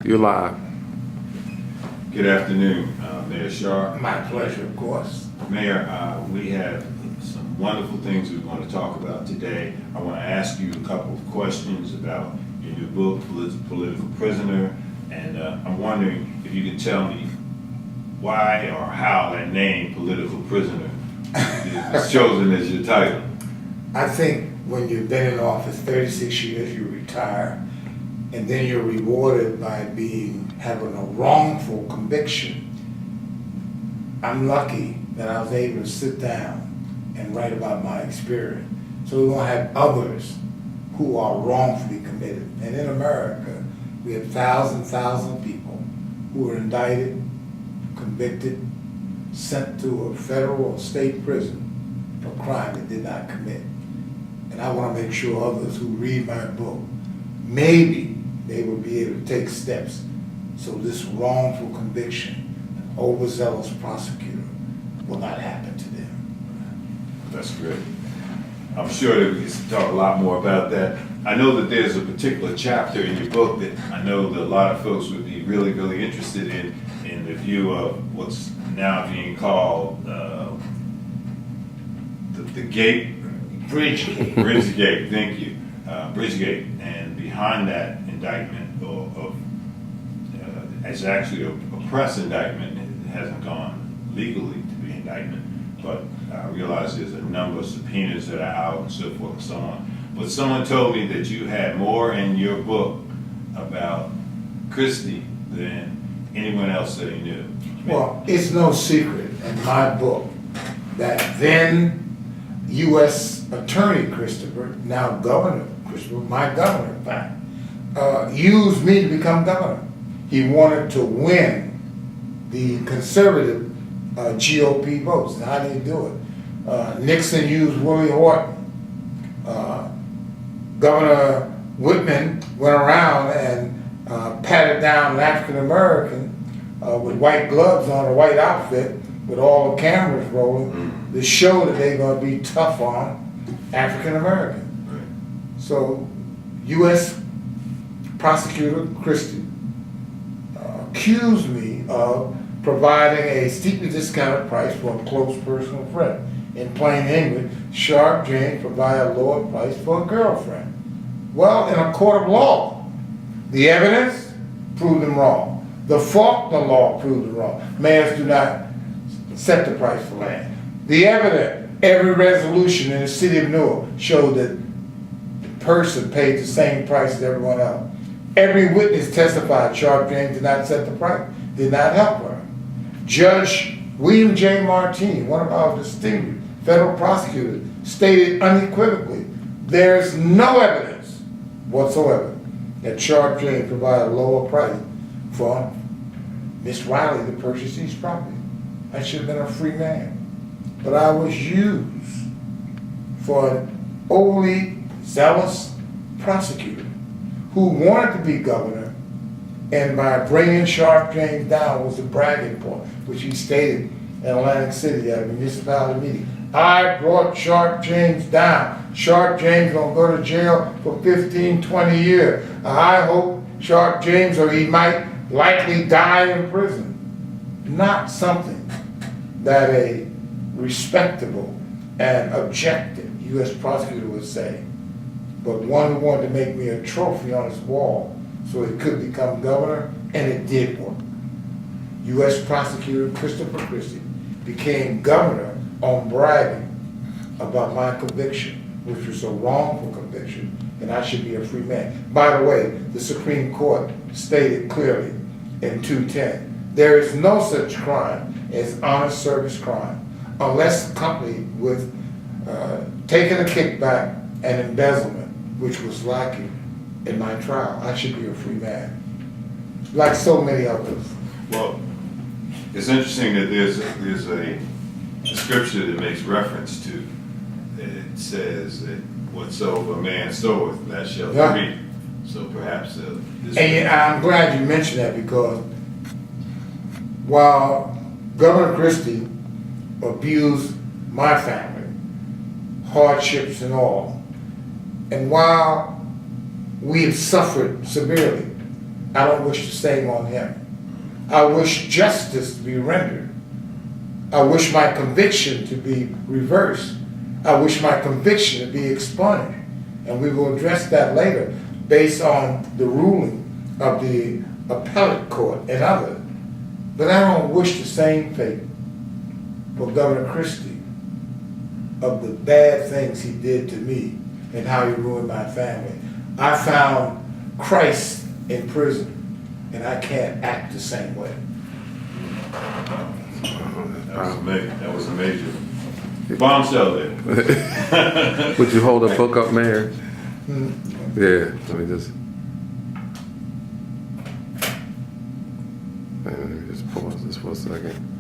You're live. Good afternoon, Mayor Sharpe. My pleasure, of course. Mayor, we have some wonderful things we want to talk about today. I want to ask you a couple of questions about your new book, Political Prisoner, and I'm wondering if you can tell me why or how that name, Political Prisoner, is chosen as your title. I think when you've been in office 36 years, you retire, and then you're rewarded by having a wrongful conviction. I'm lucky that I was able to sit down and write about my experience. So we won't have others who are wrongfully committed. And in America, we have thousands of people who are indicted, convicted, sent to a federal or state prison for a crime they did not commit. And I want to make sure others who read my book, maybe they will be able to take steps so this wrongful conviction, an overzealous prosecutor, will not happen to them. That's great. I'm sure that we can talk a lot more about that. I know that there's a particular chapter in your book that I know that a lot of folks would be really interested in the view of what's now being called the gate. Bridgegate. Bridgegate, thank you. Bridgegate, and behind that indictment it's actually a press indictment. It hasn't gone legally to be indictment, but I realize there's a number of subpoenas that are out and so forth and so on. But someone told me that you had more in your book about Christie than anyone else that he knew. Well, it's no secret in my book that then U.S. Attorney Christopher, now Governor Christopher, my governor in fact, used me to become governor. He wanted to win the conservative GOP votes. Now, how did he do it? Nixon used Willie Horton. Governor Whitman went around and patted down an African American with white gloves on, a white outfit, with all the cameras rolling, to show that they're going to be tough on African American. Right. So, U.S. Prosecutor Christie accused me of providing a steeply discounted price for a close personal friend. In plain English, Sharpe James provided a lower price for a girlfriend. Well, in a court of law, the evidence proved them wrong. The Faulkner law proved them wrong. Mayors do not set the price for land. The evidence, every resolution in the city of Newark showed that the person paid the same price as everyone else. Every witness testified Sharpe James did not set the price, did not help her. Judge William J. Martini, one of our distinguished federal prosecutors, stated unequivocally, there's no evidence whatsoever that Sharpe James provided a lower price for Miss Riley to purchase these properties. I should have been a free man. But I was used for an overly zealous prosecutor who wanted to be governor, and by bringing Sharpe James down was the bragging point, which he stated in Atlantic City at a municipality meeting. I brought Sharpe James down. Sharpe James gonna go to jail for 15, 20 years. I hope Sharpe James, or he might likely die in prison. Not something that a respectable and objective U.S. prosecutor would say, but one who wanted to make me a trophy on his wall so it could become governor, and it did work. U.S. prosecutor Christopher Christie became governor on bragging about my conviction, which was a wrongful conviction, and I should be a free man. By the way, the Supreme Court stated clearly in 210, there is no such crime as honest service crime unless accompanied with taking a kickback and embezzlement, which was lacking in my trial. I should be a free man, like so many others. Well, it's interesting that there's a scripture that makes reference to, it says that whatsoever a man soweth, that shall reap. So perhaps this. And I'm glad you mentioned that, because while Governor Christie abused my family, hardships and all, and while we have suffered severely, I don't wish the same on him. I wish justice to be rendered. I wish my conviction to be reversed. I wish my conviction to be expunged. And we will address that later based on the ruling of the appellate court and others. But I don't wish the same fate for Governor Christie of the bad things he did to me and how he ruined my family. I found Christ in prison, and I can't act the same way. That was a major bombshell there. Would you hold a book up, Mayor? Yeah, let me just pause this for a second.